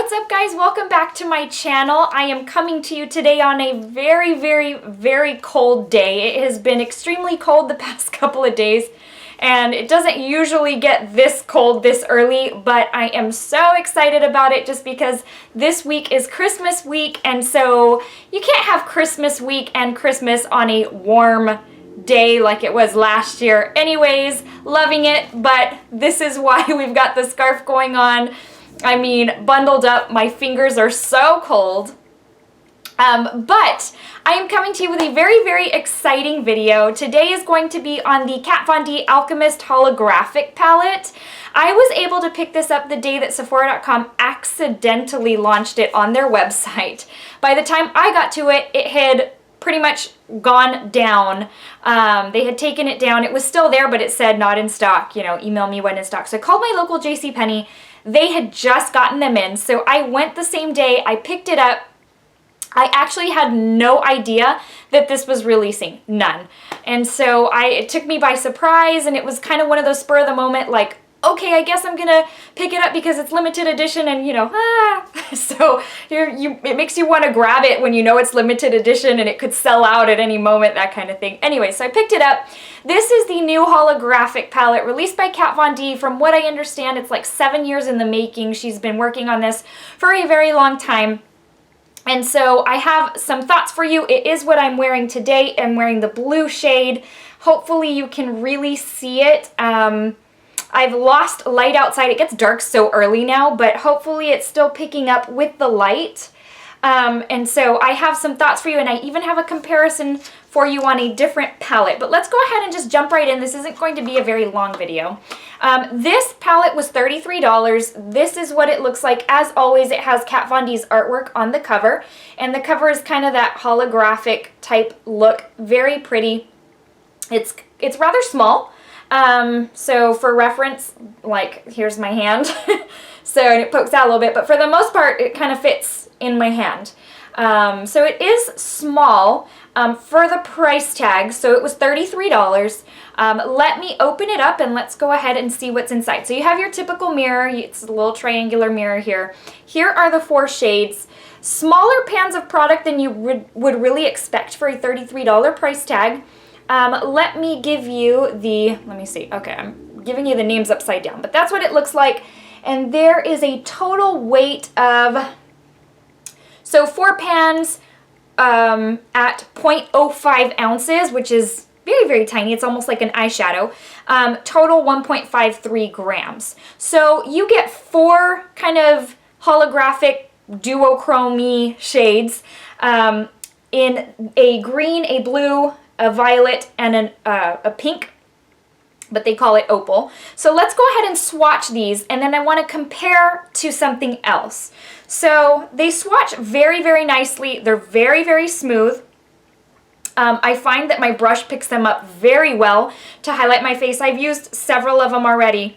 What's up, guys? Welcome back to my channel. I am coming to you today on a very cold day. It has been extremely cold the past couple of days, and it doesn't usually get this cold this early, but I am so excited about it just because this week is Christmas week, and so you can't have Christmas week and Christmas on a warm day like it was last year. Anyways, loving it, but this is why we've got the scarf going on. I mean, bundled up, my fingers are so cold. But I am coming to you with a very exciting video. Today is going to be on the Kat Von D Alchemist Holographic Palette. I was able to pick this up the day that Sephora.com accidentally launched it on their website. By the time I got to it, it had pretty much gone down. They had taken it down. It was still there, but it said not in stock, you know, email me when in stock. So I called my local JCPenney. They had just gotten them in, so I went the same day, I picked it up. I actually had no idea that this was releasing, none. And so it took me by surprise, and it was kind of one of those spur of the moment, like, okay, I guess I'm gonna pick it up because it's limited edition, and you know, so it makes you want to grab it when you know it's limited edition and it could sell out at any moment, that kind of thing. Anyway, so I picked it up. This is the new holographic palette released by Kat Von D. From what I understand, it's like 7 years in the making. She's been working on this for a very long time. And so I have some thoughts for you. It is what I'm wearing today. I'm wearing the blue shade. Hopefully you can really see it. I've lost light outside. It gets dark so early now, but hopefully it's still picking up with the light. And so I have some thoughts for you, and I even have a comparison for you on a different palette. But let's go ahead and just jump right in. This isn't going to be a very long video. This palette was $33. This is what it looks like. As always, it has Kat Von D's artwork on the cover, and the cover is kind of that holographic type look. Very pretty. It's rather small. So for reference, like, here's my hand. And it pokes out a little bit, but for the most part, it kind of fits in my hand. So it is small for the price tag. So it was $33. Let me open it up and let's go ahead and see what's inside. So you have your typical mirror. It's a little triangular mirror here. Here are the 4 shades. Smaller pans of product than you would really expect for a $33 price tag. Let me give you let me see. Okay, I'm giving you the names upside down, but that's what it looks like. And there is a total weight of, so 4 pans at 0.05 ounces, which is very tiny. It's almost like an eyeshadow. Total 1.53 grams. So you get 4 kind of holographic duochrome shades in a green, a blue, a violet, and a pink, but they call it opal. So let's go ahead and swatch these, and then I want to compare to something else. So they swatch very nicely. They're very smooth. I find that my brush picks them up very well to highlight my face. I've used several of them already.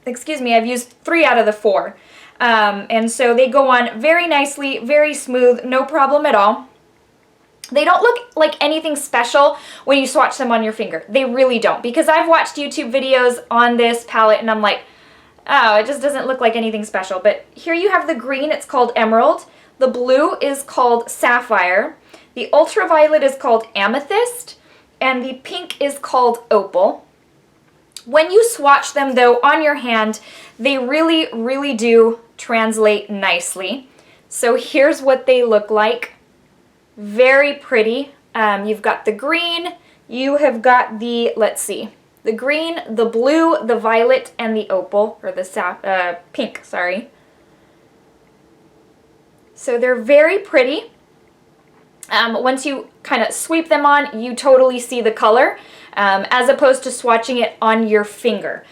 Excuse me, I've used 3 out of the 4. And so they go on very nicely, very smooth, no problem at all. They don't look like anything special when you swatch them on your finger. They really don't, because I've watched YouTube videos on this palette and I'm like, oh, it just doesn't look like anything special. But here you have the green, it's called Emerald. The blue is called Sapphire. The ultraviolet is called Amethyst. And the pink is called Opal. When you swatch them, though, on your hand, they really do translate nicely. So here's what they look like. Very pretty. You've got the green, you have got the, let's see, the green, the blue, the violet, and the opal, or the pink, sorry. So they're very pretty. Once you kind of sweep them on, you totally see the color, as opposed to swatching it on your finger.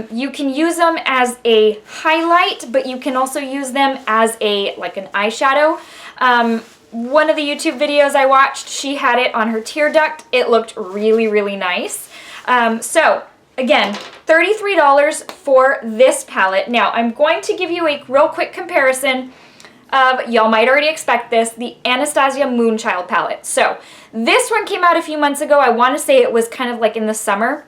You can use them as a highlight, but you can also use them as like an eyeshadow. One of the YouTube videos I watched, she had it on her tear duct. It looked really nice. So again, $33 for this palette. Now I'm going to give you a real quick comparison of, y'all might already expect this, the Anastasia Moonchild palette. So this one came out a few months ago. I want to say it was kind of like in the summer.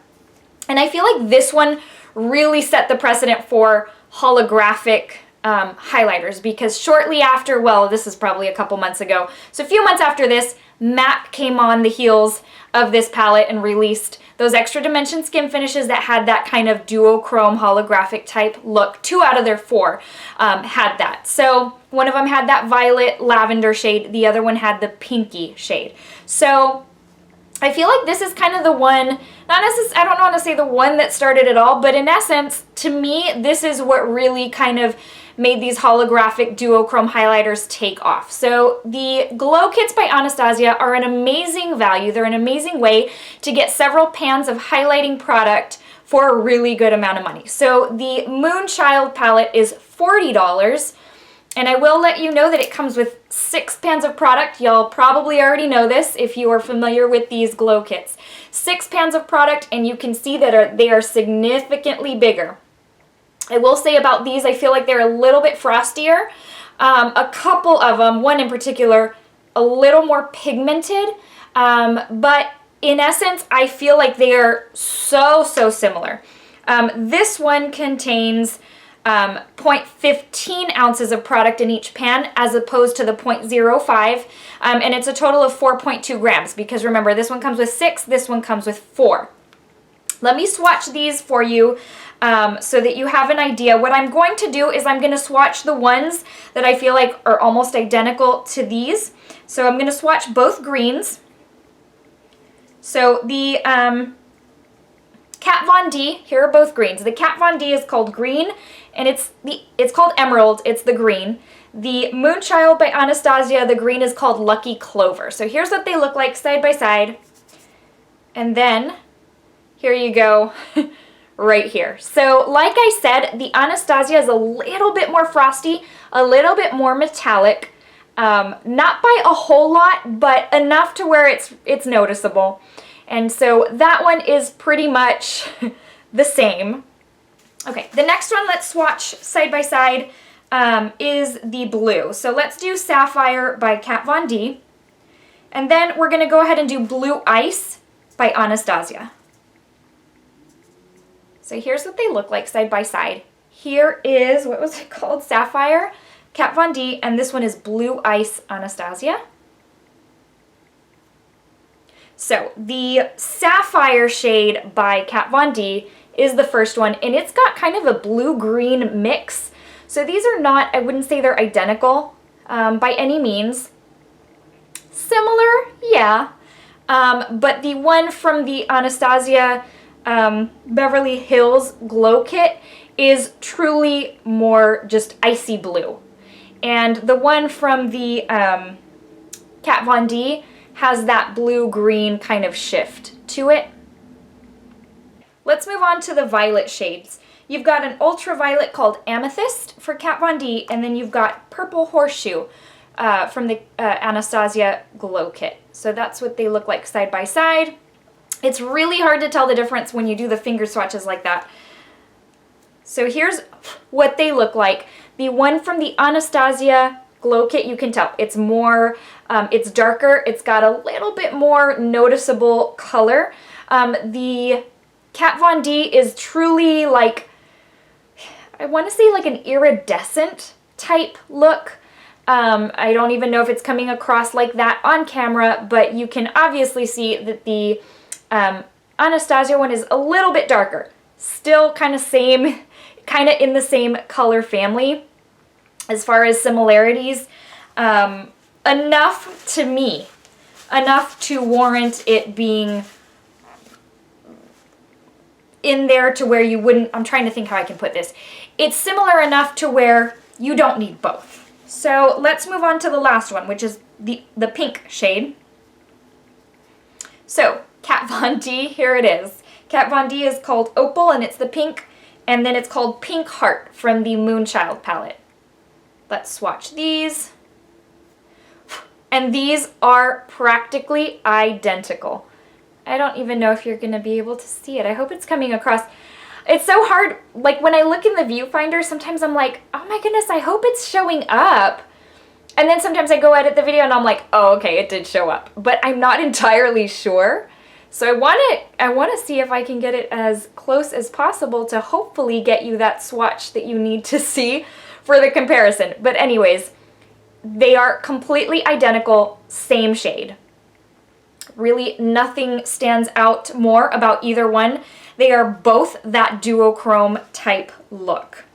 And I feel like this one really set the precedent for holographic highlighters, because shortly after, well, this is probably a couple months ago, so a few months after this, MAC came on the heels of this palette and released those extra dimension skim finishes that had that kind of duochrome holographic type look. 2 out of their 4 had that. So one of them had that violet lavender shade, the other one had the pinky shade. So I feel like this is kind of the one, not necessarily, I don't want to say the one that started it all, but in essence, to me, this is what really kind of made these holographic duochrome highlighters take off. So the Glow Kits by Anastasia are an amazing value. They're an amazing way to get several pans of highlighting product for a really good amount of money. So the Moonchild palette is $40. And I will let you know that it comes with 6 pans of product. Y'all probably already know this if you are familiar with these Glow Kits. 6 pans of product, and you can see that they are significantly bigger. I will say about these, I feel like they're a little bit frostier. A couple of them, one in particular, a little more pigmented. But in essence, I feel like they are so similar. This one contains 0.15 ounces of product in each pan as opposed to the 0.05, and it's a total of 4.2 grams, because remember, this one comes with 6, this one comes with 4. Let me swatch these for you so that you have an idea. What I'm going to do is I'm going to swatch the ones that I feel like are almost identical to these. So I'm going to swatch both greens. So the Kat Von D, here are both greens. The Kat Von D is called green, and it's called emerald, it's the green. The Moonchild by Anastasia, the green is called Lucky Clover. So here's what they look like side by side. And then, here you go, right here. So like I said, the Anastasia is a little bit more frosty, a little bit more metallic. Not by a whole lot, but enough to where it's noticeable. And so that one is pretty much the same. Okay, the next one, let's swatch side by side, is the blue. So let's do Sapphire by Kat Von D. And then we're going to go ahead and do Blue Ice by Anastasia. So here's what they look like side by side. Here is, what was it called? Sapphire, Kat Von D, and this one is Blue Ice Anastasia. So the Sapphire shade by Kat Von D is the first one, and it's got kind of a blue-green mix. So these are not, I wouldn't say they're identical by any means. Similar, yeah. But the one from the Anastasia Beverly Hills Glow Kit is truly more just icy blue. And the one from the Kat Von D has that blue-green kind of shift to it. Let's move on to the violet shades. You've got an ultraviolet called Amethyst for Kat Von D, and then you've got Purple Horseshoe from the Anastasia Glow Kit. So that's what they look like side by side. It's really hard to tell the difference when you do the finger swatches like that. So here's what they look like. The one from the Anastasia Glow Kit, you can tell it's more, it's darker, it's got a little bit more noticeable color. The Kat Von D is truly like, I want to say like an iridescent type look. I don't even know if it's coming across like that on camera, but you can obviously see that the Anastasia one is a little bit darker. Still kind of in the same color family as far as similarities. Enough to me, enough to warrant it being in there to where you wouldn't, I'm trying to think how I can put this. It's similar enough to where you don't need both. So let's move on to the last one, which is the pink shade. So Kat Von D, here it is. Kat Von D is called Opal, and it's the pink, and then it's called Pink Heart from the Moonchild palette. Let's swatch these. And these are practically identical. I don't even know if you're going to be able to see it. I hope it's coming across. It's so hard. Like when I look in the viewfinder, sometimes I'm like, oh my goodness, I hope it's showing up. And then sometimes I go edit the video and I'm like, oh, okay, it did show up. But I'm not entirely sure. So I want to see if I can get it as close as possible to hopefully get you that swatch that you need to see for the comparison. But anyways, they are completely identical, same shade. Really, nothing stands out more about either one. They are both that duochrome type look.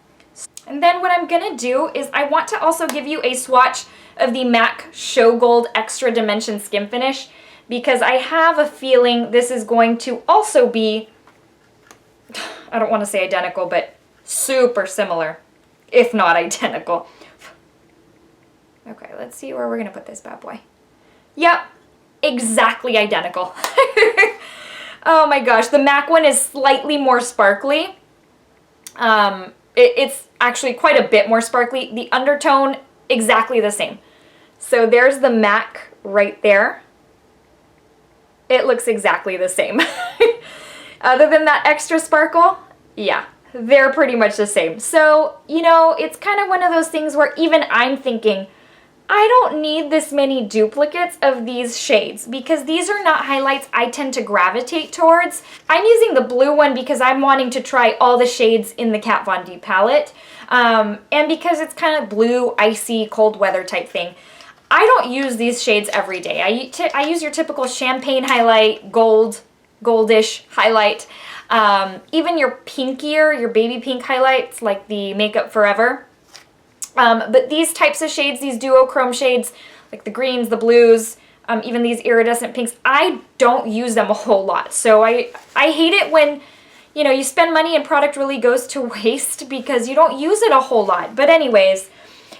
And then what I'm gonna do is I want to also give you a swatch of the MAC Show Gold Extra Dimension Skim Finish, because I have a feeling this is going to also be, I don't want to say identical, but super similar, if not identical. Okay, let's see where we're gonna put this bad boy. Yep, exactly identical. Oh my gosh, the MAC one is slightly more sparkly. It's actually quite a bit more sparkly. The undertone, exactly the same. So there's the MAC right there. It looks exactly the same. Other than that extra sparkle, yeah, they're pretty much the same. So, you know, it's kind of one of those things where even I'm thinking, I don't need this many duplicates of these shades because these are not highlights I tend to gravitate towards. I'm using the blue one because I'm wanting to try all the shades in the Kat Von D palette, and because it's kind of blue, icy, cold weather type thing. I don't use these shades every day. I use your typical champagne highlight, goldish highlight, even your pinkier, your baby pink highlights like the Makeup Forever. But these types of shades, these duochrome shades, like the greens, the blues, even these iridescent pinks, I don't use them a whole lot. So I hate it when, you know, you spend money and product really goes to waste because you don't use it a whole lot. But anyways,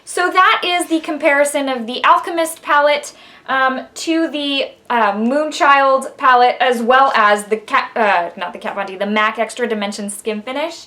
so that is the comparison of the Alchemist palette to the Moonchild palette, as well as the the MAC Extra Dimension Skim Finish.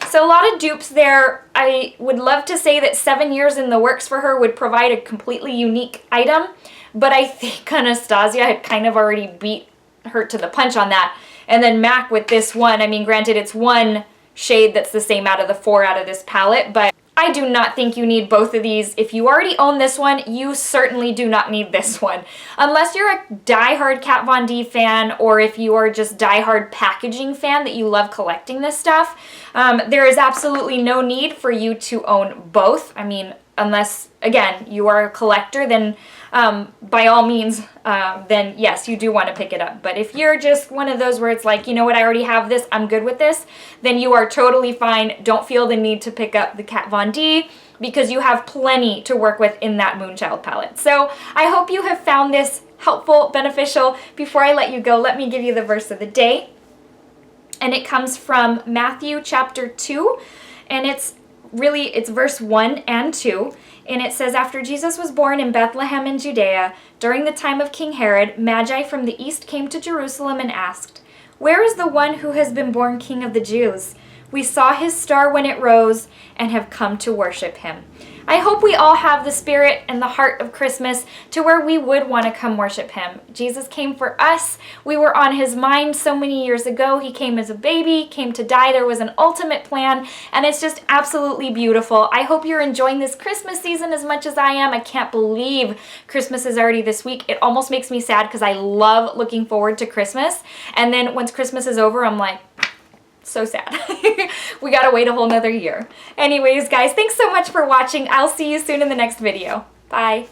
So a lot of dupes there. I would love to say that 7 years in the works for her would provide a completely unique item, but I think Anastasia had kind of already beat her to the punch on that. And then MAC with this one, I mean, granted it's one shade that's the same out of the 4 out of this palette, but I do not think you need both of these. If you already own this one, you certainly do not need this one. Unless you're a diehard Kat Von D fan, or if you are just diehard packaging fan that you love collecting this stuff, there is absolutely no need for you to own both. I mean, unless, again, you are a collector, then by all means, then yes, you do want to pick it up. But if you're just one of those where it's like, you know what, I already have this, I'm good with this, then you are totally fine. Don't feel the need to pick up the Kat Von D because you have plenty to work with in that Moonchild palette. So I hope you have found this helpful, beneficial. Before I let you go, let me give you the verse of the day. And it comes from Matthew chapter 2, and it's verse 1 and 2, and it says, "After Jesus was born in Bethlehem in Judea, during the time of King Herod, Magi from the east came to Jerusalem and asked, 'Where is the one who has been born King of the Jews? We saw his star when it rose and have come to worship him.'" I hope we all have the spirit and the heart of Christmas to where we would want to come worship him. Jesus came for us. We were on his mind so many years ago. He came as a baby, came to die. There was an ultimate plan, and it's just absolutely beautiful. I hope you're enjoying this Christmas season as much as I am. I can't believe Christmas is already this week. It almost makes me sad because I love looking forward to Christmas. And then once Christmas is over, I'm like, so sad. We gotta wait a whole nother year. Anyways, guys, thanks so much for watching. I'll see you soon in the next video. Bye.